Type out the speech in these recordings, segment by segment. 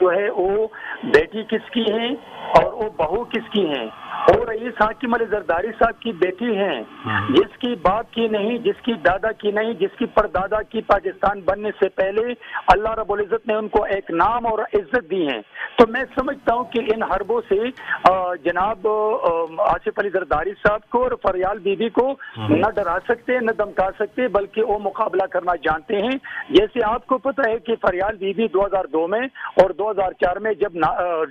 جو ہے وہ بیٹی کس کی ہیں اور وہ بہو کس کی ہیں، اور رئیس حاکم علی زرداری صاحب کی بیٹی ہیں، جس کی باپ کی نہیں، جس کی دادا کی نہیں، جس کی پردادا کی پاکستان بننے سے پہلے اللہ رب العزت نے ان کو ایک نام اور عزت دی ہے۔ تو میں سمجھتا ہوں کہ ان حربوں سے جناب آصف علی زرداری صاحب کو اور فریال بی بی کو نہ ڈرا سکتے نہ دمکا سکتے، بلکہ وہ مقابلہ کرنا جانتے ہیں۔ جیسے آپ کو پتہ ہے کہ فریال بی بی 2002 میں اور 2004 میں جب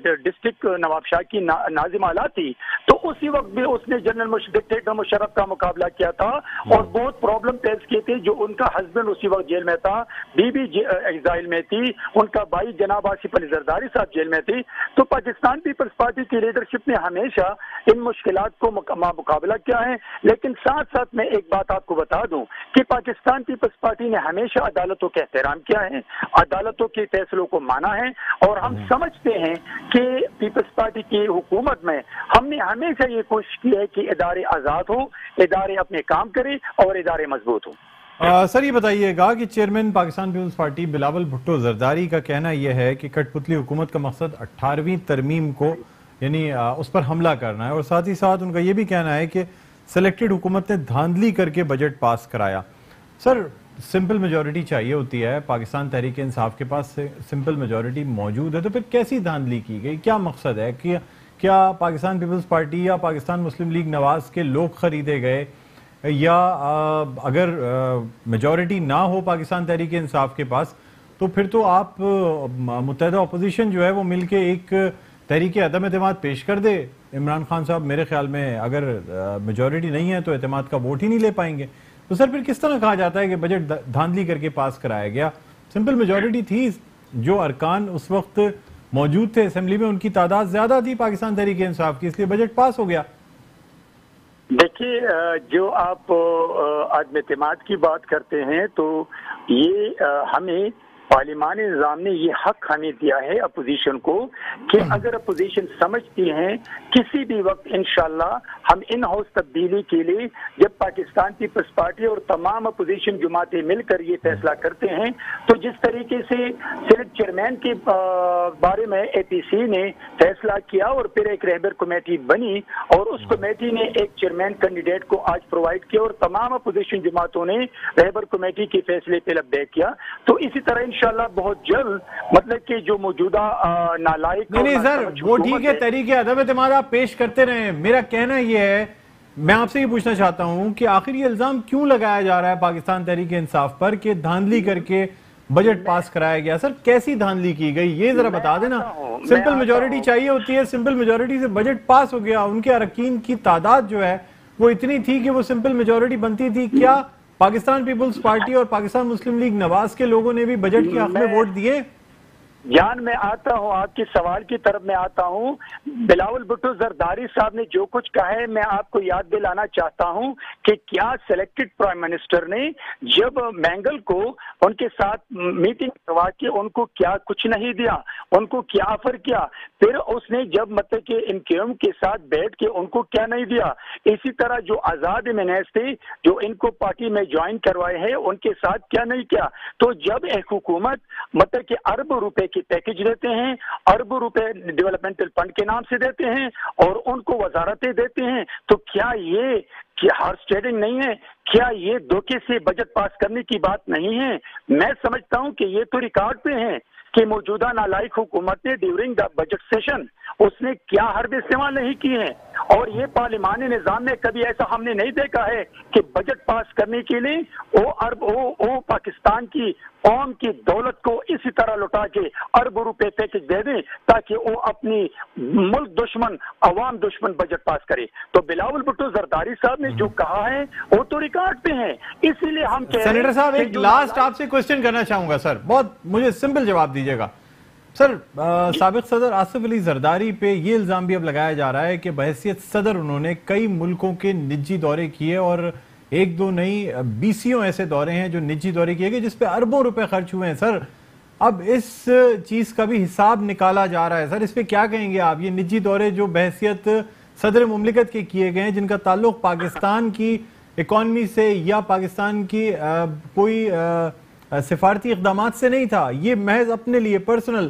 ڈسٹرکٹ نواب شاہ کی ناظم اعلیٰ تھی تو اسی وقت بھی اس نے جنرل ڈکٹیٹر مشرف کا مقابلہ کیا تھا اور بہت پرابلم پیش کی تھی، جو ان کا ہسبینڈ اسی وقت جیل میں تھا، بی بی ایگزائل میں تھی، ان کا بھائی جناب آصف علی زرداری صاحب جیل میں تھی۔ تو پاکستان پیپلز پارٹی کی لیڈرشپ نے ہمیشہ ان مشکلات کو مقابلہ کیا ہے، لیکن ساتھ ساتھ میں ایک بات آپ کو بتا دوں کہ پاکستان پیپلز پارٹی نے ہمیشہ عدالتوں کا احترام کیا ہے، عدالتوں کے فیصلوں کو مانا ہے، اور ہم سمجھتے ہیں کہ پیپلز پارٹی کی حکومت میں ہم نے ہمیشہ یہ کوشش کی ہے کہ ادارے آزاد ہوں، ادارے اپنے کام کریں اور ادارے مضبوط ہوں۔ سر یہ بتائیے گا کہ چیئرمین پاکستان پیپلز پارٹی بلاول بھٹو زرداری کا کہنا یہ ہے کہ کٹ پتلی حکومت کا مقصد 18ویں ترمیم کو یعنی اس پر حملہ کرنا ہے، اور ساتھ ہی ساتھ ان کا یہ بھی کہنا ہے کہ سلیکٹڈ حکومت نے دھاندلی کر کے بجٹ پاس کرایا۔ سر سمپل میجورٹی چاہیے ہوتی ہے، پاکستان تحریک انصاف کے پاس سمپل میجورٹی موجود ہے، تو پھر کیسی دھاندلی کی گئی؟ کیا مقصد ہے؟ کیا پاکستان پیپلز پارٹی یا پاکستان مسلم لیگ نواز کے لوگ خریدے گئے، یا اگر میجورٹی نہ ہو پاکستان تحریک انصاف کے پاس تو پھر تو آپ متحدہ اپوزیشن جو ہے وہ مل کے ایک تحریک عدم اعتماد پیش کر دے؟ عمران خان صاحب میرے خیال میں اگر میجورٹی نہیں ہے تو اعتماد کا ووٹ ہی نہیں لے پائیں گے، تو سر پھر کس طرح کہا جاتا ہے کہ بجٹ دھاندلی کر کے پاس کرایا گیا؟ سمپل میجورٹی تھی، جو ارکان اس وقت موجود تھے اسمبلی میں ان کی تعداد زیادہ تھی پاکستان تحریک انصاف کی، اس لیے بجٹ پاس ہو گیا۔ دیکھیے، جو آپ عدم اعتماد کی بات کرتے ہیں تو یہ ہمیں پارلیمانی نظام نے یہ حق ہمیں دیا ہے اپوزیشن کو کہ اگر اپوزیشن سمجھتی ہیں کسی بھی وقت انشاءاللہ ہم ان ہاؤس تبدیلی کے لیے، جب پاکستان پیپلز پارٹی اور تمام اپوزیشن جماعتیں مل کر یہ فیصلہ کرتے ہیں، تو جس طریقے سے سینٹ چیئرمین کے بارے میں اے پی سی نے فیصلہ کیا اور پھر ایک رہبر کمیٹی بنی اور اس کمیٹی نے ایک چیئرمین کینڈیڈیٹ کو آج پرووائڈ کیا اور تمام اپوزیشن جماعتوں نے رہبر کمیٹی کے فیصلے پہ لبیک کیا، تو اسی طرح انشاءاللہ بہت جلد مطلب کہ جو موجودہ نالائق نہیں سر وہ ٹھیک ہے، تحریک عدم اعتماد آپ پیش کرتے رہے، میرا کہنا یہ ہے، میں آپ سے یہ پوچھنا چاہتا ہوں کہ آخر یہ الزام کیوں لگایا جا رہا ہے پاکستان تحریک انصاف پر کہ دھاندلی کر کے بجٹ پاس کرایا گیا؟ سر کیسی دھاندلی کی گئی یہ ذرا بتا دینا۔ سمپل میجورٹی چاہیے ہوتی ہے، سمپل میجورٹی سے بجٹ پاس ہو گیا، ان کے اراکین کی تعداد جو ہے وہ اتنی تھی کہ وہ سمپل میجورٹی بنتی تھی، کیا پاکستان پیپلز پارٹی اور پاکستان مسلم لیگ نواز کے لوگوں نے بھی بجٹ کے حق میں ووٹ دیے؟ جان میں آتا ہوں، آپ کے سوال کی طرف میں آتا ہوں۔ بلاول بھٹو زرداری صاحب نے جو کچھ کہا ہے میں آپ کو یاد دلانا چاہتا ہوں کہ کیا سلیکٹڈ پرائم منسٹر نے جب مینگل کو ان کے ساتھ میٹنگ کروا کے ان کو کیا کچھ نہیں دیا، ان کو کیا آفر کیا، پھر اس نے جب مطلب کہ ان کے ساتھ بیٹھ کے ان کو کیا نہیں دیا، اسی طرح جو آزاد امینیز تھے جو ان کو پارٹی میں جوائن کروائے ہیں ان کے ساتھ کیا نہیں کیا۔ تو جب ایک حکومت مطلب کہ ارب روپے کی پیکج دیتے ہیں، اربوں روپے ڈیولپمنٹل فنڈ کے نام سے دیتے ہیں اور ان کو وزارتیں دیتے ہیں، تو کیا یہ ہارس ٹریڈنگ نہیں ہے؟ کیا یہ دھوکے سے بجٹ پاس کرنے کی بات نہیں ہے؟ میں سمجھتا ہوں کہ یہ تو ریکارڈ پہ ہیں کہ موجودہ نالائق حکومت نے ڈیورنگ دا بجٹ سیشن اس نے کیا حرب استعمال نہیں کی ہے، اور یہ پارلیمانی نظام میں کبھی ایسا ہم نے نہیں دیکھا ہے کہ بجٹ پاس کرنے کے لیے وہ پاکستان کی قوم کی دولت کو اسی طرح لٹا کے اربوں روپے پیکج دے دیں تاکہ وہ اپنی ملک دشمن عوام دشمن بجٹ پاس کرے۔ تو بلاول بھٹو زرداری صاحب نے جو کہا ہے وہ تو ریکارڈ پہ ہیں، اسی لیے ہم کہہ رہے ہیں۔ سینیٹر صاحب ایک لاسٹ آپ سے کوسچن کرنا چاہوں گا سر، بہت مجھے سمپل جواب دیجیے گا سر۔ سابق صدر آصف علی زرداری پہ یہ الزام بھی اب لگایا جا رہا ہے کہ بحیثیت صدر انہوں نے کئی ملکوں کے نجی دورے کیے، اور ایک دو نہیں 20 ایسے دورے ہیں جو نجی دورے کیے گئے جس پہ اربوں روپے خرچ ہوئے ہیں سر۔ اب اس چیز کا بھی حساب نکالا جا رہا ہے سر، اس پہ کیا کہیں گے آپ؟ یہ نجی دورے جو بحیثیت صدر مملکت کے کیے گئے ہیں جن کا تعلق پاکستان کی اکانومی سے یا پاکستان کی کوئی سفارتی اقدامات سے نہیں تھا، یہ محض اپنے لیے پرسنل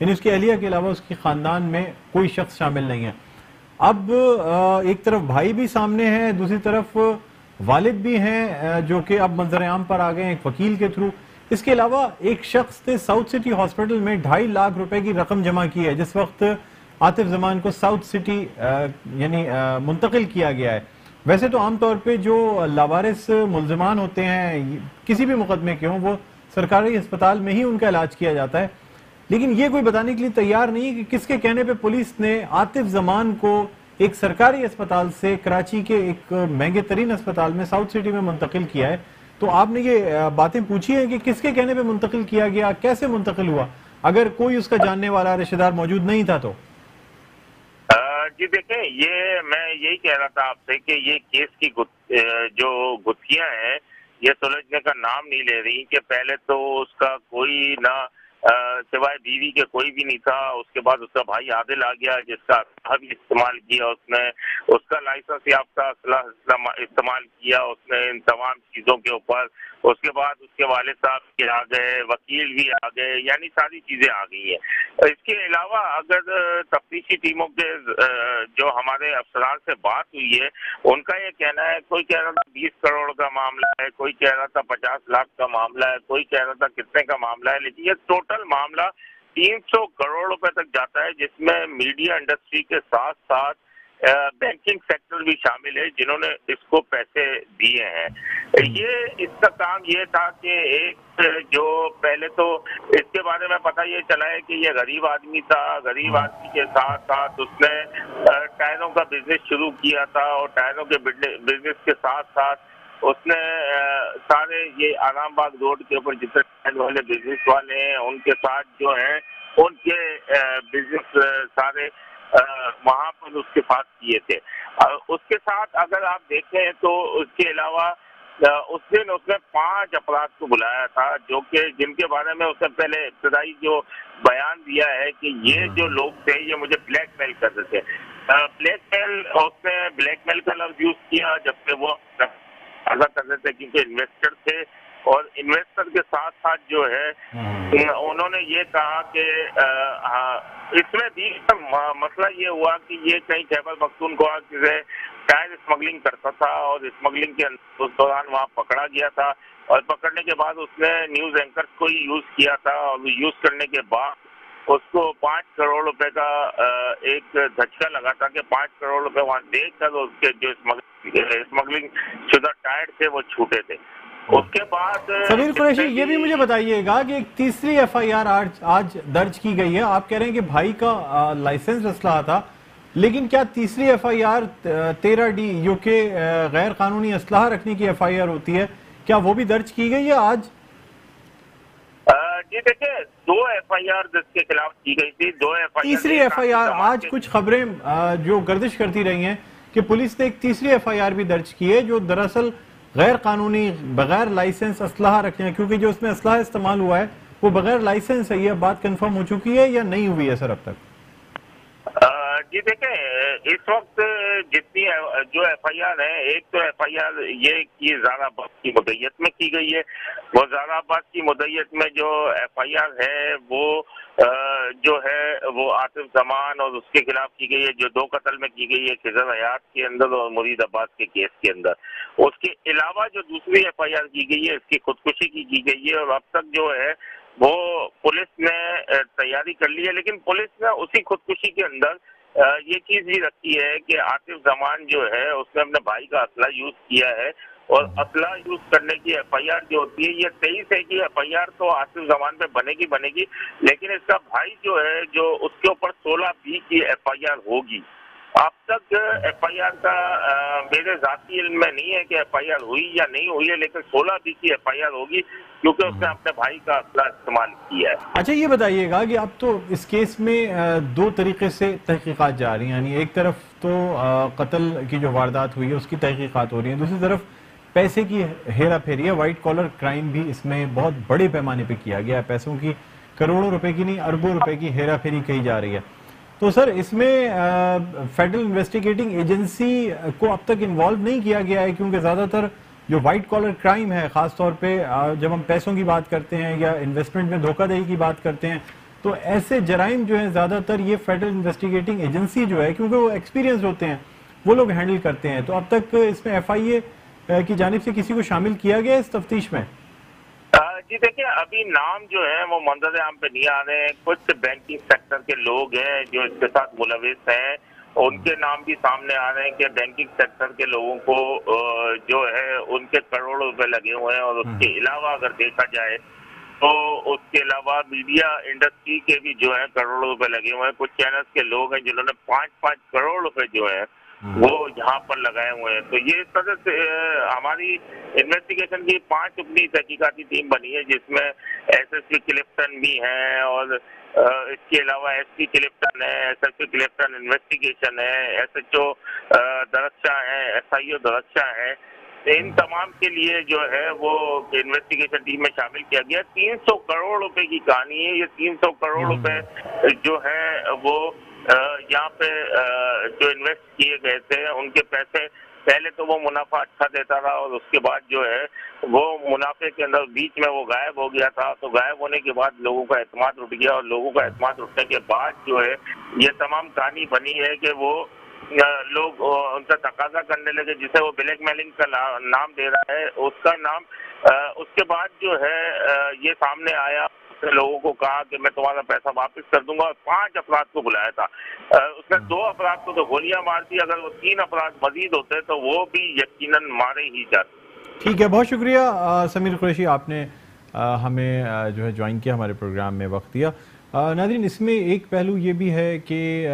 یعنی اس کی اہلیہ کے علاوہ اس کی خاندان میں کوئی شخص شامل نہیں ہے. اب ایک طرف بھائی بھی سامنے ہیں, دوسری طرف والد بھی ہیں جو کہ اب منظر عام پر آ گئے ہیں ایک وکیل کے تھرو. اس کے علاوہ ایک شخص نے ساؤتھ سٹی ہاسپٹل میں 2.5 لاکھ روپے کی رقم جمع کی ہے جس وقت عاطف زمان کو ساؤتھ سٹی یعنی منتقل کیا گیا ہے. ویسے تو عام طور پہ جو لاوارث ملزمان ہوتے ہیں کسی بھی مقدمے کے ہوں وہ سرکاری ہسپتال میں ہی ان کا علاج کیا جاتا ہے, لیکن یہ کوئی بتانے کے لیے تیار نہیں کہ کس کے کہنے پہ پولیس نے عاطف زمان کو ایک سرکاری ہسپتال سے کراچی کے ایک مہنگے ترین ہسپتال میں ساؤتھ سٹی میں منتقل کیا ہے. تو آپ نے یہ باتیں پوچھی ہیں کہ کس کے کہنے پہ منتقل کیا گیا, کیسے منتقل ہوا, اگر کوئی اس کا جاننے والا رشتہ دار موجود نہیں تھا تو؟ جی دیکھیں, یہ میں یہی کہہ رہا تھا آپ سے کہ یہ کیس کی جو گتھیاں ہیں یہ سلجھنے کا نام نہیں لے رہی. کہ پہلے تو اس کا کوئی نہ سوائے بیوی کے کوئی بھی نہیں تھا, اس کے بعد اس کا بھائی عادل آ گیا جس کا اسلحہ بھی استعمال کیا اس نے, اس کا لائسنس یافتہ اسلحہ استعمال کیا اس نے ان تمام چیزوں کے اوپر. اس کے بعد اس کے والد صاحب بھی آ گئے, وکیل بھی آ گئے, یعنی ساری چیزیں آ گئی ہیں. اس کے علاوہ اگر تفتیشی ٹیموں کے جو ہمارے افسران سے بات ہوئی ہے ان کا یہ کہنا ہے, کوئی کہہ رہا تھا 20 کروڑ کا معاملہ ہے, کوئی کہہ رہا تھا 50 لاکھ کا معاملہ ہے, کوئی کہہ رہا تھا کتنے کا معاملہ ہے, لیکن یہ ٹوٹل معاملہ 300 کروڑ روپے تک جاتا ہے جس میں میڈیا انڈسٹری کے ساتھ ساتھ بینکنگ سیکٹر بھی شامل ہے جنہوں نے اس کو پیسے دیے ہیں. یہ اس کا کام یہ تھا کہ ایک جو پہلے تو اس کے بارے میں پتہ یہ چلا ہے کہ یہ غریب آدمی تھا, غریب آدمی کے ساتھ ساتھ اس نے ٹائروں کا بزنس شروع کیا تھا اور ٹائروں کے بزنس کے ساتھ ساتھ اس نے سارے یہ آرام باغ روڈ کے اوپر جتنے ٹائر والے بزنس والے ہیں ان کے ساتھ جو ہیں ان کے بزنس سارے وہاں پر اس کے ساتھ کیے تھے. اس کے ساتھ اگر آپ دیکھیں تو اس کے علاوہ اس دن اس نے 5 افراد کو بلایا تھا جو کہ جن کے بارے میں اس نے پہلے ابتدائی جو بیان دیا ہے کہ یہ جو لوگ تھے یہ مجھے بلیک میل کرتے تھے. بلیک میل, اس نے بلیک میل کا لفظ یوز کیا جبکہ وہ ایسا کرتے تھے کیونکہ انویسٹر تھے اور انویسٹر کے ساتھ ساتھ جو ہے انہوں نے یہ کہا کہ اس میں بھی مسئلہ یہ ہوا کہ یہ کہیں خیبر پختونخوا سے ٹائر اسمگلنگ کرتا تھا اور اسمگلنگ کے اس دوران وہاں پکڑا گیا تھا اور پکڑنے کے بعد اس نے نیوز اینکرز کو ہی یوز کیا تھا اور یوز کرنے کے بعد اس کو 5 کروڑ روپے کا ایک دھچکا لگا تھا کہ 5 کروڑ روپے وہاں دیکھ کر اس کے جو اسمگلنگ شدہ ٹائر تھے وہ چھوٹے تھے. اس کے بعد سمیر قریشی یہ بھی مجھے بتائیے گا کہ ایک تیسری ایف آئی آر آج درج کی گئی ہے. آپ کہہ رہے ہیں کہ بھائی کا لائسنس اسلحہ تھا, لیکن کیا تیسری ایف آئی آر 13D جو کہ غیر قانونی اسلحہ رکھنے کی ایف آئی آر ہوتی ہے, کیا وہ بھی درج کی گئی ہے آج؟ جی دیکھیں 2 ایف آئی آر جس کے خلاف کی گئی تھی, 2 ایف آئی آر تیسری ایف آئی آر آج کچھ خبریں جو گردش کرتی رہی ہیں کہ پولیس نے ایک تیسری ایف آئی آر بھی درج کی ہے جو دراصل غیر قانونی بغیر لائسنس اسلحہ رکھنے, کیونکہ جو اس میں اسلحہ استعمال ہوا ہے وہ بغیر لائسنس ہے. یہ بات کنفرم ہو چکی ہے یا نہیں ہوئی ہے سر اب تک؟ جی دیکھیں اس وقت جتنی جو ایف آئی آر ہے, ایک تو ایف آئی آر یہ کہ زارا آباد کی مدعیت میں کی گئی ہے. وہ زارا آباد کی مدعیت میں جو ایف آئی آر ہے وہ جو ہے وہ عاطف زمان اور اس کے خلاف کی گئی ہے جو 2 قتل میں کی گئی ہے, خضر حیات کے اندر اور مرید عباس کے کیس کے اندر. اس کے علاوہ جو دوسری ایف آئی آر کی گئی ہے اس کی خودکشی کی گئی ہے اور اب تک جو ہے وہ پولیس نے تیاری کر لی ہے. لیکن پولیس نے اسی خودکشی کے اندر یہ چیز بھی رکھی ہے کہ عاطف زمان جو ہے اس نے اپنے بھائی کا اسلحہ یوز کیا ہے اور اسلحہ یوز کرنے کی ایف آئی آر جو ہوتی ہے یہ 23 ہے کہ ایف آئی آر تو عاطف زمان پہ بنے گی, لیکن اس کا بھائی جو ہے جو اس کے اوپر 16B کی ایف آئی آر ہوگی. اب تک ایف آئی آر کا میرے ذاتی علم میں نہیں ہے کہ ایف آئی آر ہوئی یا نہیں ہوئی ہے, لیکن 16B کی ایف آئی آر ہوگی کیونکہ اس نے اپنے بھائی کا اسلحہ استعمال کیا ہے. اچھا یہ بتائیے گا کہ اب تو اس کیس میں 2 طریقے سے تحقیقات جا رہی ہیں, یعنی ایک طرف تو قتل کی جو واردات ہوئی ہے اس کی تحقیقات ہو رہی ہیں, دوسری طرف پیسے کی ہیرا پھیری ہے, وائٹ کالر کرائم بھی اس میں بہت بڑے پیمانے پہ کیا گیا ہے, پیسوں کی کروڑوں روپے کی نہیں اربوں روپے کی ہیرا پھیری کہی جا رہی ہے. تو سر اس میں فیڈرل انویسٹیگیٹنگ ایجنسی کو اب تک انوالو نہیں کیا گیا ہے, کیونکہ زیادہ تر جو وائٹ کالر کرائم ہے خاص طور پہ جب ہم پیسوں کی بات کرتے ہیں یا انویسٹمنٹ میں دھوکہ دہی کی بات کرتے ہیں تو ایسے جرائم جو ہیں زیادہ تر یہ فیڈرل انویسٹیگیٹنگ ایجنسی جو ہے، کیونکہ وہ ایکسپیرینس ہوتے ہیں، وہ لوگ ہینڈل کرتے ہیں. تو اب تک اس میں ایف آئی اے کی جانب سے کسی کو شامل کیا گیا اس تفتیش میں؟ جی دیکھیں، ابھی نام جو ہیں وہ منظر عام پہ نہیں آ رہے ہیں. کچھ بینکنگ سیکٹر کے لوگ ہیں جو اس کے ساتھ ملوث ہیں، ان کے نام بھی سامنے آ رہے ہیں کہ بینکنگ سیکٹر کے لوگوں کو جو ہے ان کے کروڑوں روپے لگے ہوئے ہیں. اور اس کے علاوہ اگر دیکھا جائے تو اس کے علاوہ میڈیا انڈسٹری کے بھی جو ہے کروڑوں روپے لگے ہوئے ہیں. کچھ چینلز کے لوگ ہیں جنہوں نے 5 کروڑ روپے جو ہے وہ یہاں پر لگائے ہوئے ہیں. تو یہ اس طرح سے ہماری انویسٹیگیشن کی 5 رکنی تحقیقاتی ٹیم بنی ہے، جس میں ایس ایس پی کلفٹن بھی ہیں، اور اس کے علاوہ ایس پی کلفٹن ہے، S S P Clifton investigation ہے، ایس ایچ او درخشاں ہے، ایس آئی او درخشاں ہے. ان تمام کے لیے جو ہے وہ انویسٹیگیشن ٹیم میں شامل کیا گیا. 300 کروڑ روپے کی کہانی ہے. یہ 300 کروڑ روپے جو ہے وہ یہاں پہ جو انویسٹ کیے گئے تھے، ان کے پیسے پہلے تو وہ منافع اچھا دیتا رہا، اور اس کے بعد جو ہے وہ منافع کے اندر بیچ میں وہ غائب ہو گیا تھا. تو غائب ہونے کے بعد لوگوں کا اعتماد اٹھ گیا، اور لوگوں کا اعتماد اٹھنے کے بعد جو ہے یہ تمام کہانی بنی ہے کہ وہ لوگ ان کا تقاضا کرنے لگے، جسے وہ بلیک میلنگ کا نام دے رہا ہے اس کا نام. اس کے بعد جو ہے یہ سامنے آیا، لوگوں کو کہا کہ میں تمہارا پیسہ واپس کر دوں گا، اور 5 افراد کو بلایا تھا. اس نے 2 افراد کو تو گولیاں مار دی. اگر وہ 3 افراد مزید ہوتے تو وہ بھی یقیناً مارے ہی جاتے. ٹھیک ہے، بہت شکریہ سمیر قریشی، آپ نے ہمیں جو ہے جوائن کیا، ہمارے پروگرام میں وقت دیا. ناظرین، اس میں ایک پہلو یہ بھی ہے کہ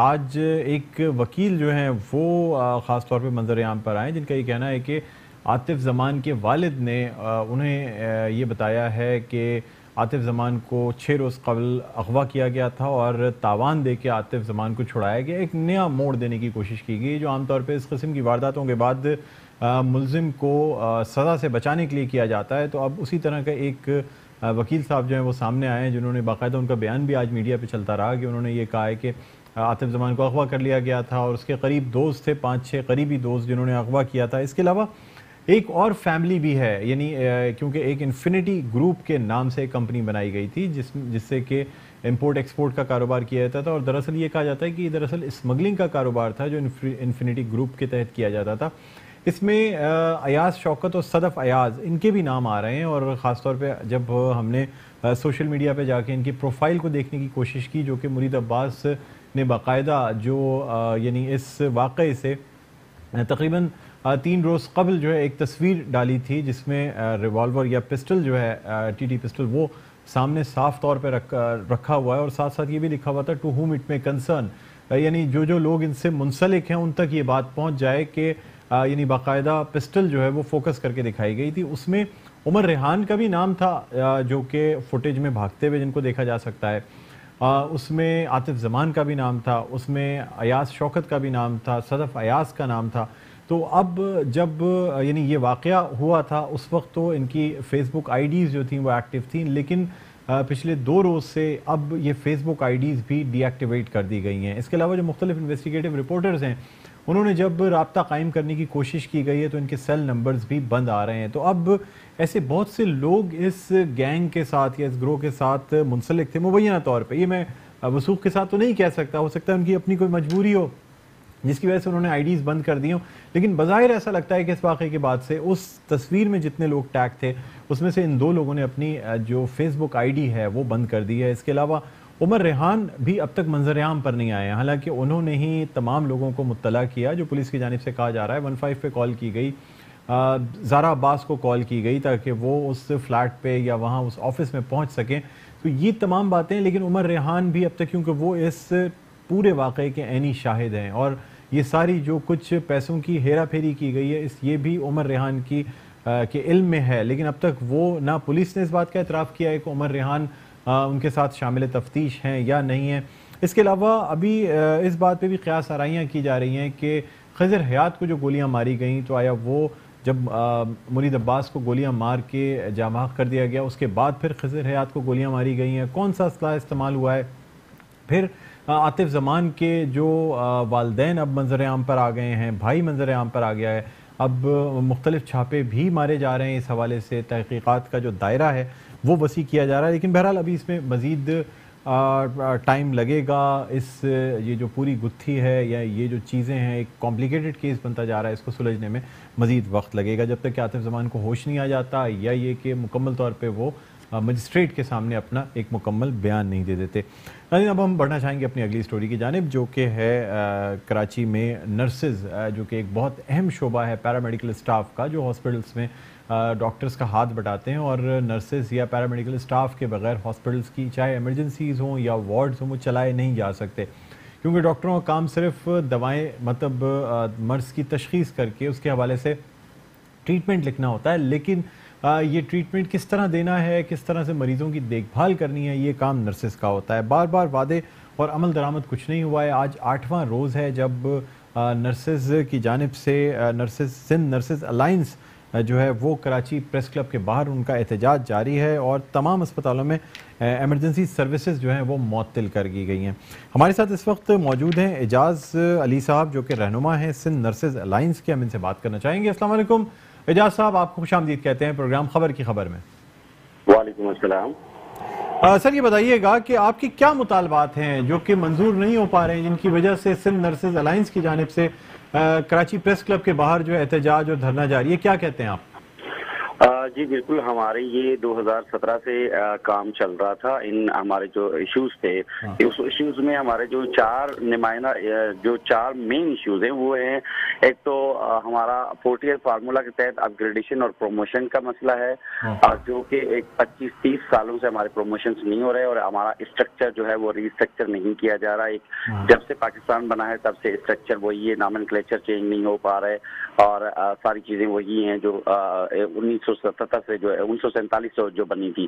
آج ایک وکیل جو ہیں وہ خاص طور پہ منظر عام پر آئے، جن کا یہ کہنا ہے کہ عاطف زمان کے والد نے انہیں یہ بتایا ہے کہ عاطف زمان کو 6 روز قبل اغوا کیا گیا تھا اور تاوان دے کے عاطف زمان کو چھڑایا گیا. ایک نیا موڑ دینے کی کوشش کی گئی جو عام طور پہ اس قسم کی وارداتوں کے بعد ملزم کو سزا سے بچانے کے لیے کیا جاتا ہے. تو اب اسی طرح کا ایک وکیل صاحب جو ہیں وہ سامنے آئے ہیں، جنہوں نے باقاعدہ، ان کا بیان بھی آج میڈیا پہ چلتا رہا کہ انہوں نے یہ کہا ہے کہ عاطف زمان کو اغوا کر لیا گیا تھا، اور اس کے قریب دوست تھے، 5-6 قریبی دوست جنہوں نے اغوا کیا تھا. اس کے علاوہ ایک اور فیملی بھی ہے، یعنی کیونکہ ایک انفینٹی گروپ کے نام سے ایک کمپنی بنائی گئی تھی جس سے کہ امپورٹ ایکسپورٹ کا کاروبار کیا جاتا تھا، اور دراصل یہ کہا جاتا ہے کہ یہ دراصل اسمگلنگ کا کاروبار تھا جو انفینٹی گروپ کے تحت کیا جاتا تھا. اس میں ایاز شوکت اور صدف ایاز، ان کے بھی نام آ رہے ہیں. اور خاص طور پہ جب ہم نے سوشل میڈیا پہ جا کے ان کی پروفائل کو دیکھنے کی کوشش کی، جو کہ مرید عباس نے باقاعدہ جو یعنی اس واقعے سے تقریباً 3 روز قبل جو ہے ایک تصویر ڈالی تھی، جس میں ریوالور یا پسٹل جو ہے ٹی ٹی پسٹل وہ سامنے صاف طور پہ رکھا ہوا ہے، اور ساتھ ساتھ یہ بھی لکھا ہوا تھا ٹو ہوم اٹ میں کنسرن، یعنی جو لوگ ان سے منسلک ہیں ان تک یہ بات پہنچ جائے کہ یعنی باقاعدہ پسٹل جو ہے وہ فوکس کر کے دکھائی گئی تھی. اس میں عمر ریحان کا بھی نام تھا جو کہ فوٹیج میں بھاگتے ہوئے جن کو دیکھا جا سکتا ہے. اس میں عاطف زمان کا بھی نام تھا، اس میں ایاز شوکت کا بھی نام تھا، صدف ایاز کا نام تھا. تو اب جب یعنی یہ واقعہ ہوا تھا اس وقت تو ان کی فیس بک آئی ڈیز جو تھیں وہ ایکٹیو تھیں، لیکن پچھلے 2 روز سے اب یہ فیس بک آئی ڈیز بھی ڈی ایکٹیویٹ کر دی گئی ہیں. اس کے علاوہ جو مختلف انویسٹیگیٹو رپورٹرز ہیں انہوں نے جب رابطہ قائم کرنے کی کوشش کی گئی ہے تو ان کے سیل نمبرز بھی بند آ رہے ہیں. تو اب ایسے بہت سے لوگ اس گینگ کے ساتھ یا اس گروہ کے ساتھ منسلک تھے مبینہ طور پہ. یہ میں وثوق کے ساتھ تو نہیں کہہ سکتا، ہو سکتا ہے ان کی اپنی کوئی مجبوری ہو جس کی وجہ سے انہوں نے آئی ڈیز بند کر دی ہوں، لیکن بظاہر ایسا لگتا ہے کہ اس واقعے کے بعد سے اس تصویر میں جتنے لوگ ٹیگ تھے اس میں سے ان 2 لوگوں نے اپنی جو فیس بک آئی ڈی ہے وہ بند کر دی ہے. اس کے علاوہ عمر ریحان بھی اب تک منظر عام پر نہیں آئے ہیں، حالانکہ انہوں نے ہی تمام لوگوں کو مطلع کیا. جو پولیس کی جانب سے کہا جا رہا ہے 15 پہ کال کی گئی، زارا عباس کو کال کی گئی تاکہ وہ اس فلیٹ پہ یا وہاں اس آفس میں پہنچ سکیں. تو یہ تمام باتیں، لیکن عمر ریحان بھی اب تک، کیونکہ وہ اس پورے واقعے کے عینی شاہد ہیں، اور یہ ساری جو کچھ پیسوں کی ہیرا پھیری کی گئی ہے یہ بھی عمر ریحان کے علم میں ہے، لیکن اب تک وہ نہ پولیس نے اس بات کا اعتراف کیا ہے کہ عمر ریحان ان کے ساتھ شامل تفتیش ہیں یا نہیں ہیں. اس کے علاوہ ابھی اس بات پہ بھی قیاس آرائیاں کی جا رہی ہیں کہ خضر حیات کو جو گولیاں ماری گئیں تو آیا وہ جب مرید عباس کو گولیاں مار کے جاں بحق کر دیا گیا اس کے بعد پھر خضر حیات کو گولیاں ماری گئی ہیں، کون سا اسلحہ استعمال ہوا ہے؟ پھر عاطف زمان کے جو والدین اب منظر عام پر آ گئے ہیں، بھائی منظر عام پر آ گیا ہے، اب مختلف چھاپے بھی مارے جا رہے ہیں. اس حوالے سے تحقیقات کا جو دائرہ ہے وہ وسیع کیا جا رہا ہے، لیکن بہرحال ابھی اس میں مزید ٹائم لگے گا یہ جو پوری گتھی ہے یا یہ جو چیزیں ہیں، ایک کمپلیکیٹڈ کیس بنتا جا رہا ہے، اس کو سلجھنے میں مزید وقت لگے گا جب تک کہ عاطف زمان کو ہوش نہیں آ جاتا، یا یہ کہ مکمل طور پہ وہ مجسٹریٹ کے سامنے اپنا ایک مکمل بیان نہیں دے دیتے۔ ناظرین، اب ہم بڑھنا چاہیں گے اپنی اگلی سٹوری کی جانب، جو کہ ہے کراچی میں نرسز، جو کہ ایک بہت اہم شعبہ ہے پیرامیڈیکل اسٹاف کا، جو ہاسپٹلس میں ڈاکٹرز کا ہاتھ بٹاتے ہیں، اور نرسز یا پیرامیڈیکل اسٹاف کے بغیر ہاسپٹلس کی چاہے ایمرجنسیز ہوں یا وارڈز ہوں وہ چلائے نہیں جا سکتے، کیونکہ ڈاکٹروں کا کام صرف دوائیں مطلب مرض کی تشخیص کر کے اس کے حوالے سے ٹریٹمنٹ لکھنا ہوتا ہے، لیکن یہ ٹریٹمنٹ کس طرح دینا ہے، کس طرح سے مریضوں کی دیکھ بھال کرنی ہے، یہ کام نرسز کا ہوتا ہے۔ بار بار وعدے اور عمل درآمد کچھ نہیں ہوا ہے۔ آج 8واں روز ہے جب نرسز کی جانب سے سندھ نرسز الائنس جو ہے وہ کراچی پریس کلب کے باہر ان کا احتجاج جاری ہے، اور تمام اسپتالوں میں ایمرجنسی سروسز جو ہیں وہ معطل کر دی گئی ہیں۔ ہمارے ساتھ اس وقت موجود ہیں اعجاز علی صاحب، جو کہ رہنما ہیں سندھ نرسز الائنس کے، ہم ان سے بات کرنا چاہیں گے۔ السلام علیکم اعجاز صاحب، آپ کو خوش آمدید کہتے ہیں پروگرام خبر کی خبر میں۔ وعلیکم السلام۔ سر یہ بتائیے گا کہ آپ کی کیا مطالبات ہیں جو کہ منظور نہیں ہو پا رہے ہیں، جن کی وجہ سے سندھ نرسز الائنس کی جانب سے کراچی پریس کلب کے باہر جو ہے احتجاج اور دھرنا جاری ہے، کیا کہتے ہیں آپ؟ جی بالکل، ہمارے یہ 2017 سے کام چل رہا تھا۔ ہمارے جو ایشوز تھے، اس ایشوز میں ہمارے جو چار مین ایشوز ہیں وہ ہیں، ایک تو ہمارا 40 فارمولا کے تحت اپ گریڈیشن اور پروموشن کا مسئلہ ہے، جو کہ ایک 25-30 سالوں سے ہمارے پروموشنز نہیں ہو رہے، اور ہمارا اسٹرکچر جو ہے وہ ریسٹرکچر نہیں کیا جا رہا۔ جب سے پاکستان بنا ہے تب سے اسٹرکچر وہی ہے، نامنکلیچر چینج نہیں ہو پا رہا ہے، اور ساری چیزیں وہی ہیں جو 1977 سے جو 1947 سے جو بنی تھی۔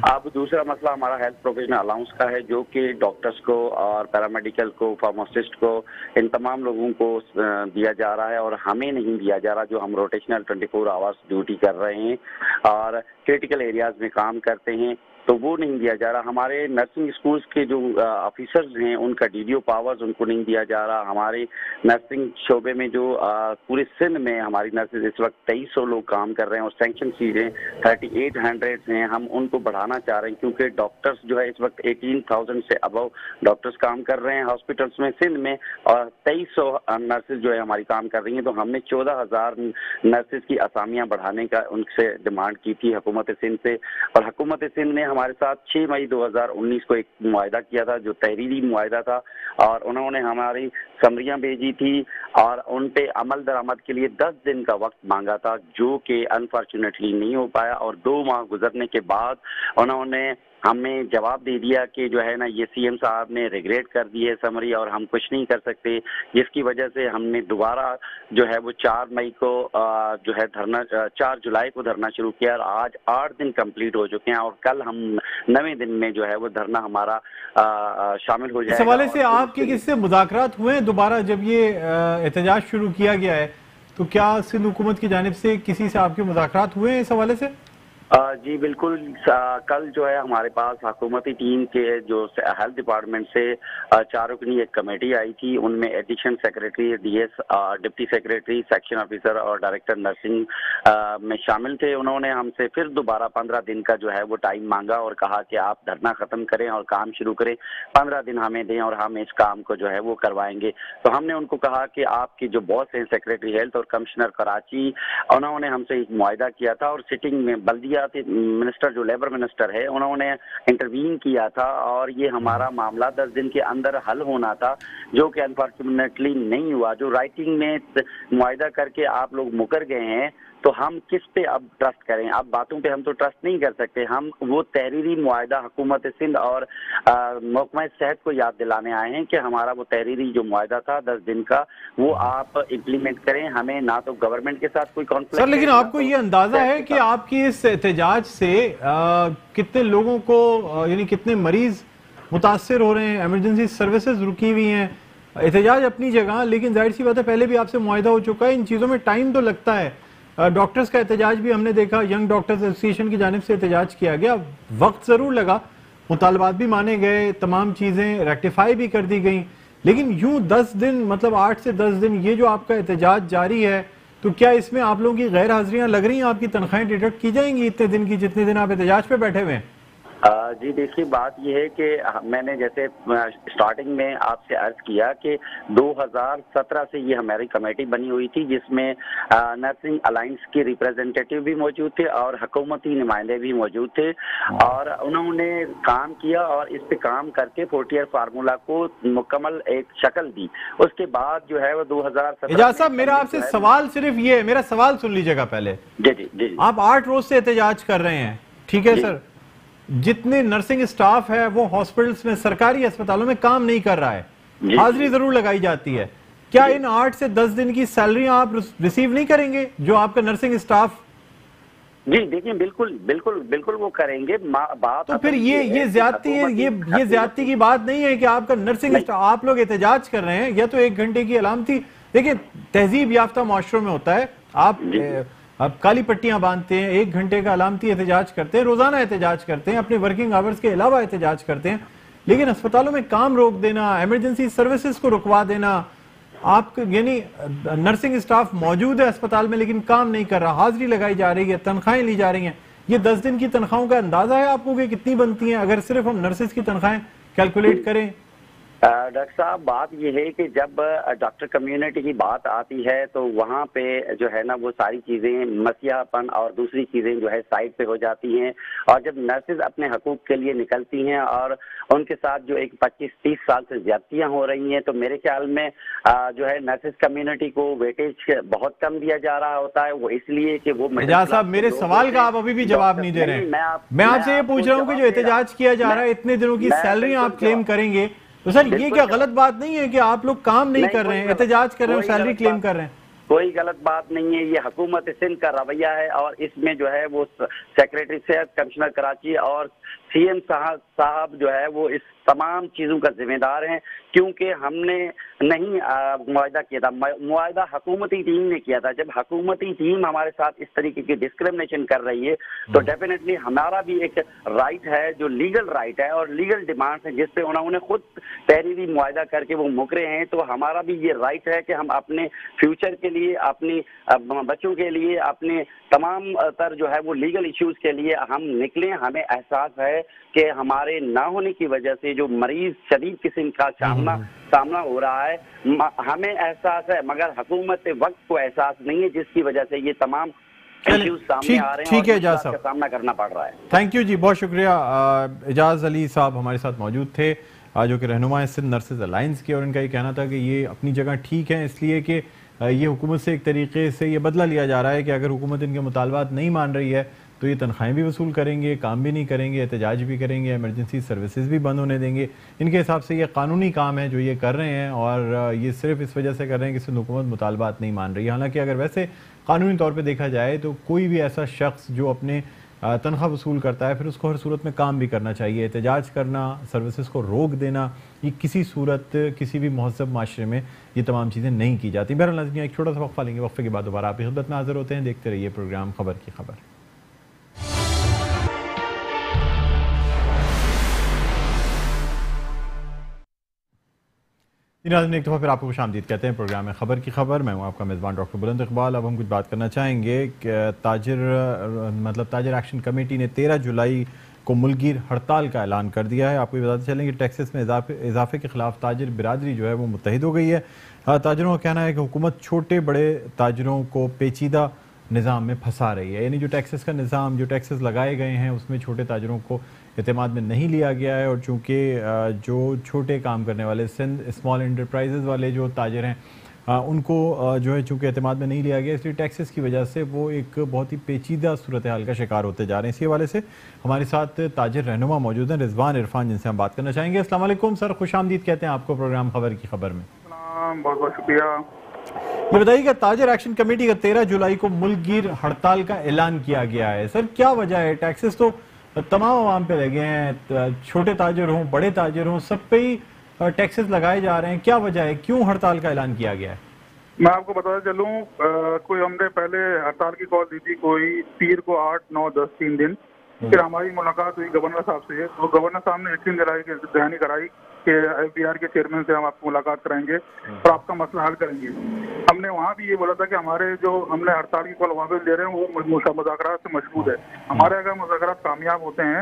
اب دوسرا مسئلہ ہمارا ہیلتھ پروفیشنل الاؤنس کا ہے، جو کہ ڈاکٹرز کو اور پیرامیڈیکل کو، فارماسسٹ کو، ان تمام لوگوں کو دیا جا رہا ہے، اور ہمیں نہیں دیا جا رہا، جو ہم روٹیشنل 24 آورس ڈیوٹی کر رہے ہیں اور کرٹیکل ایریاز میں کام کرتے ہیں، تو وہ نہیں دیا جا رہا۔ ہمارے نرسنگ اسکولز کے جو آفیسرز ہیں ان کا DDO پاورز ان کو نہیں دیا جا رہا۔ ہمارے نرسنگ شعبے میں جو پورے سندھ میں ہماری نرسز اس وقت 2300 لوگ کام کر رہے ہیں، اور سینکشن چیزیں 3800 ہیں، ہم ان کو بڑھانا چاہ رہے ہیں، کیونکہ ڈاکٹرز جو ہے اس وقت 18,000 سے ابو ڈاکٹرز کام کر رہے ہیں ہاسپٹلس میں سندھ میں، اور 2300 نرسز جو ہے ہماری کام کر رہی ہیں۔ تو ہم نے 14,000 نرسز کی اسامیاں بڑھانے کا ان سے ڈیمانڈ کی تھی حکومت سندھ سے، اور حکومت سندھ نے ہمارے ساتھ 6 مئی 2019 کو ایک معاہدہ کیا تھا، جو تحریری معاہدہ تھا، اور انہوں نے ہماری سمریاں بھیجی تھی اور ان پہ عمل درآمد کے لیے 10 دن کا وقت مانگا تھا، جو کہ انفارچونیٹلی نہیں ہو پایا، اور 2 ماہ گزرنے کے بعد انہوں نے ہمیں جواب دے دیا کہ جو ہے نا یہ CM صاحب نے ریگریٹ کر دی ہے سمری، اور ہم کچھ نہیں کر سکتے، جس کی وجہ سے ہم نے دوبارہ جو ہے وہ 4 مئی کو جو ہے دھرنا، 4 جولائی کو دھرنا شروع کیا، اور آج 8 دن کمپلیٹ ہو چکے ہیں، اور کل ہم 9ویں دن میں جو ہے وہ دھرنا ہمارا شامل ہو جائے گا۔ اس حوالے سے آپ کے کس سے مذاکرات ہوئے ہیں دوبارہ جب یہ احتجاج شروع کیا گیا ہے، تو کیا سندھ حکومت کی جانب سے کسی سے آپ کے مذاکرات ہوئے ہیں اس حوالے سے؟ جی بالکل، کل جو ہے ہمارے پاس حکومتی ٹیم کے جو ہیلتھ ڈپارٹمنٹ سے 4 رکنی ایک کمیٹی آئی تھی، ان میں addition secretary, DS، deputy secretary, section officer اور ڈائریکٹر نرسنگ میں شامل تھے۔ انہوں نے ہم سے پھر دوبارہ 15 دن کا جو ہے وہ ٹائم مانگا، اور کہا کہ آپ دھرنا ختم کریں اور کام شروع کریں، 15 دن ہمیں دیں اور ہم اس کام کو جو ہے وہ کروائیں گے۔ تو ہم نے ان کو کہا کہ آپ کی جو باس ہیں سیکریٹری ہیلتھ اور کمشنر کراچی، انہوں نے ہم سے ایک معاہدہ کیا تھا، اور سٹنگ میں بلدیہ منسٹر جو لیبر منسٹر ہے انہوں نے انٹروین کیا تھا، اور یہ ہمارا معاملہ 10 دن کے اندر حل ہونا تھا، جو کہ انفارچونیٹلی نہیں ہوا۔ جو رائٹنگ میں معاہدہ کر کے آپ لوگ مکر گئے ہیں، تو ہم کس پہ اب ٹرسٹ کریں؟ اب باتوں پہ ہم تو ٹرسٹ نہیں کر سکتے۔ ہم وہ تحریری معاہدہ حکومت سندھ اور محکمہ صحت کو یاد دلانے آئے ہیں کہ ہمارا وہ تحریری جو معاہدہ تھا 10 دن کا، وہ آپ امپلیمنٹ کریں۔ ہمیں نہ تو گورنمنٹ کے ساتھ کوئی کانفلکٹ سر، لیکن آپ کو یہ اندازہ ہے کہ آپ کی اس احتجاج سے کتنے لوگوں کو، یعنی کتنے مریض متاثر ہو رہے ہیں؟ ایمرجنسی سروسز رکی ہوئی ہیں، احتجاج اپنی جگہ، لیکن ظاہر سی بات ہے پہلے بھی آپ سے معاہدہ ہو چکا ہے، ان چیزوں میں ٹائم تو لگتا ہے۔ ڈاکٹرز کا احتجاج بھی ہم نے دیکھا، ینگ ڈاکٹرز ایسوسی ایشن کی جانب سے احتجاج کیا گیا، وقت ضرور لگا، مطالبات بھی مانے گئے، تمام چیزیں ریکٹیفائی بھی کر دی گئیں، لیکن یوں 10 دن، مطلب 8 سے 10 دن یہ جو آپ کا احتجاج جاری ہے، تو کیا اس میں آپ لوگوں کی غیر حاضریاں لگ رہی ہیں؟ آپ کی تنخواہیں ڈیڈکٹ کی جائیں گی اتنے دن کی جتنے دن آپ احتجاج پہ بیٹھے ہوئے ہیں؟ جی دیکھیے بات یہ ہے کہ میں نے جیسے اسٹارٹنگ میں آپ سے عرض کیا کہ 2017 سے یہ ہماری کمیٹی بنی ہوئی تھی جس میں نرسنگ الائنس کے ریپریزنٹیٹیو بھی موجود تھے اور حکومتی نمائندے بھی موجود تھے اور انہوں نے کام کیا اور اس پہ کام کر کے 40 ایئر فارمولا کو مکمل ایک شکل دی. اس کے بعد جو ہے وہ 2017 اعجاز صاحب میرا آپ سے سوال صرف یہ ہے, میرا سوال سن لیجیے گا پہلے. جی آپ 8 روز سے احتجاج کر رہے ہیں, ٹھیک ہے سر, جتنے نرسنگ اسٹاف ہے وہ ہاسپٹلز میں سرکاری اسپتالوں میں کام نہیں کر رہا ہے, حاضری ضرور لگائی جاتی ہے, کیا ان 8 سے 10 دن کی سیلری آپ ریسیو نہیں کریں گے جو آپ کا نرسنگ اسٹاف؟ جی دیکھیں بالکل وہ کریں گے. بات تو پھر یہ زیادتی ہے, یہ زیادتی کی بات نہیں ہے کہ آپ کا نرسنگ اسٹاف, آپ لوگ احتجاج کر رہے ہیں یا تو 1 گھنٹے کی علامتی. دیکھیں تہذیب یافتہ معاشروں میں ہوتا ہے, آپ کالی پٹیاں باندھتے ہیں, 1 گھنٹے کا علامتی احتجاج کرتے ہیں, روزانہ احتجاج کرتے ہیں, اپنے ورکنگ آورز کے علاوہ احتجاج کرتے ہیں, لیکن اسپتالوں میں کام روک دینا, ایمرجنسی سروسز کو رکوا دینا, آپ یعنی نرسنگ اسٹاف موجود ہے اسپتال میں لیکن کام نہیں کر رہا, حاضری لگائی جا رہی ہے, تنخواہیں لی جا رہی ہیں, یہ 10 دن کی تنخواہوں کا اندازہ ہے آپ کو کہ کتنی بنتی ہیں اگر صرف ہم نرسز کی تنخواہیں کیلکولیٹ کریں؟ ڈاکٹر صاحب بات یہ ہے کہ جب ڈاکٹر کمیونٹی کی بات آتی ہے تو وہاں پہ جو ہے نا وہ ساری چیزیں مسیحا پن اور دوسری چیزیں جو ہے سائڈ پہ ہو جاتی ہیں, اور جب نرسز اپنے حقوق کے لیے نکلتی ہیں اور ان کے ساتھ جو ایک 25-30 سال سے زیادتیاں ہو رہی ہیں تو میرے خیال میں جو ہے نرسز کمیونٹی کو ویٹیج بہت کم دیا جا رہا ہوتا ہے, وہ اس لیے کہ وہ اعجاز صاحب میرے سوال کا آپ ابھی بھی جواب نہیں دے رہے ہیں. میں آپ سے یہ پوچھ رہا ہوں کہ جو احتجاج کیا جا رہا ہے اتنے دنوں کی سیلری آپ کلیم کریں گے تو سر یہ کیا غلط بات نہیں ہے کہ آپ لوگ کام نہیں کر رہے ہیں, احتجاج کر رہے ہیں, سیلری کلیم کر رہے ہیں؟ کوئی غلط بات نہیں ہے, یہ حکومت سندھ کا رویہ ہے اور اس میں جو ہے وہ سیکریٹری صحت, کمشنر کراچی اور سی ایم صاحب جو ہے وہ اس تمام چیزوں کا ذمہ دار ہیں, کیونکہ ہم نے نہیں معاہدہ کیا تھا, معاہدہ حکومتی ٹیم نے کیا تھا. جب حکومتی ٹیم ہمارے ساتھ اس طریقے کی ڈسکریمنیشن کر رہی ہے تو ڈیفینیٹلی ہمارا بھی ایک رائٹ ہے جو لیگل رائٹ ہے اور لیگل ڈیمانڈ ہے جس پہ انہوں نے خود تحریری معاہدہ کر کے وہ مکرے ہیں, تو ہمارا بھی یہ رائٹ ہے کہ ہم اپنے فیوچر کے لیے, اپنی بچوں کے لیے, اپنے تمام تر جو ہے وہ لیگل ایشوز کے لیے ہم نکلیں. ہمیں احساس ہے کہ ہمارے نہ ہونے کی وجہ سے جو مریض شدید قسم کا سامنا ہو رہا ہے, ہمیں احساس ہے مگر حکومت وقت کو احساس نہیں ہے, جس کی وجہ سے یہ تمام ایشوز سامنے آ رہے ہیں اور اجاز کا سامنا کرنا پڑ رہا ہے. تھینک یو جی, بہت شکریہ. اعجاز علی صاحب ہمارے ساتھ موجود تھے جو کہ رہنما ہیں سندھ نرسز الائنس کے, اور ان کا یہ کہنا تھا کہ یہ اپنی جگہ ٹھیک ہے اس لیے کہ یہ حکومت سے ایک طریقے سے یہ بدلہ لیا جا رہا ہے کہ اگر حکومت ان کے مطالبات نہیں مان رہی ہے تو یہ تنخواہیں بھی وصول کریں گے, کام بھی نہیں کریں گے, احتجاج بھی کریں گے, ایمرجنسی سروسز بھی بند ہونے دیں گے. ان کے حساب سے یہ قانونی کام ہے جو یہ کر رہے ہیں اور یہ صرف اس وجہ سے کر رہے ہیں کہ سندھ حکومت مطالبات نہیں مان رہی ہے. حالانکہ اگر ویسے قانونی طور پہ دیکھا جائے تو کوئی بھی ایسا شخص جو اپنے تنخواہ وصول کرتا ہے پھر اس کو ہر صورت میں کام بھی کرنا چاہیے. احتجاج کرنا, سروسز کو روک دینا, یہ کسی صورت کسی بھی مہذب معاشرے میں یہ تمام چیزیں نہیں کی جاتی. بہرحال ناظرین ایک چھوٹا سا وقفہ لیں گے, وقفے کے بعد دوبارہ آپ کی خدمت میں حاضر ہوتے ہیں. دیکھتے رہیے پروگرام خبر کی خبر. ناظرین ایک دفعہ پھر آپ کو خوش آمدید کہتے ہیں پروگرام میں خبر کی خبر. میں ہوں آپ کا میزبان ڈاکٹر بلند اقبال. اب ہم کچھ بات کرنا چاہیں گے کہ تاجر ایکشن کمیٹی نے 13 جولائی کو ملک گیر ہڑتال کا اعلان کر دیا ہے. آپ کو یہ بتاتے چلیں کہ ٹیکسز میں اضافے کے خلاف تاجر برادری جو ہے وہ متحد ہو گئی ہے. تاجروں کا کہنا ہے کہ حکومت چھوٹے بڑے تاجروں کو پیچیدہ نظام میں پھنسا رہی ہے, یعنی جو ٹیکسز کا نظام, جو ٹیکسز لگائے گئے ہیں اس میں چھوٹے تاجروں کو اعتماد میں نہیں لیا گیا ہے, اور چونکہ جو چھوٹے کام کرنے والے سندھ اسمال انٹرپرائزز والے جو تاجر ہیں ان کو جو ہے چونکہ اعتماد میں نہیں لیا گیا, اس لیے ٹیکسز کی وجہ سے وہ ایک بہت ہی پیچیدہ صورتحال کا شکار ہوتے جا رہے ہیں. اسی حوالے سے ہمارے ساتھ تاجر رہنما موجود ہیں رضوان عرفان, جن سے ہم بات کرنا چاہیں گے. السلام علیکم سر, خوش آمدید کہتے ہیں آپ کو پروگرام خبر کی خبر میں. بہت بہت شکریہ. یہ بتائیے کہ تاجر ایکشن کمیٹی کا 13 جولائی کو ملک گیر ہڑتال کا اعلان کیا گیا ہے. سر کیا وجہ ہے؟ ٹیکسز تو تمام عوام پہ لگے ہیں, چھوٹے تاجر ہوں بڑے تاجر ہوں سب پہ ہی ٹیکسز لگائے جا رہے ہیں, کیا وجہ ہے, کیوں ہڑتال کا اعلان کیا گیا ہے؟ میں آپ کو بتاتا چلوں, کوئی ہم نے پہلے ہڑتال کی کال دی تھی کوئی پیر کو 8, 9, 10 3 دن. پھر ہماری ملاقات ہوئی گورنر صاحب سے, تو گورنر صاحب نے یقین دہانی کرائی کہ ایف بی آر کے چیئرمین سے ہم آپ کو ملاقات کرائیں گے اور آپ کا مسئلہ حل کریں گے. ہم نے وہاں بھی یہ بولا تھا کہ ہمارے جو ہم نے ہڑتال کی کال وہاں پہ دے رہے ہیں وہ مذاکرات سے مشغول ہے. ہمارے اگر مذاکرات کامیاب ہوتے ہیں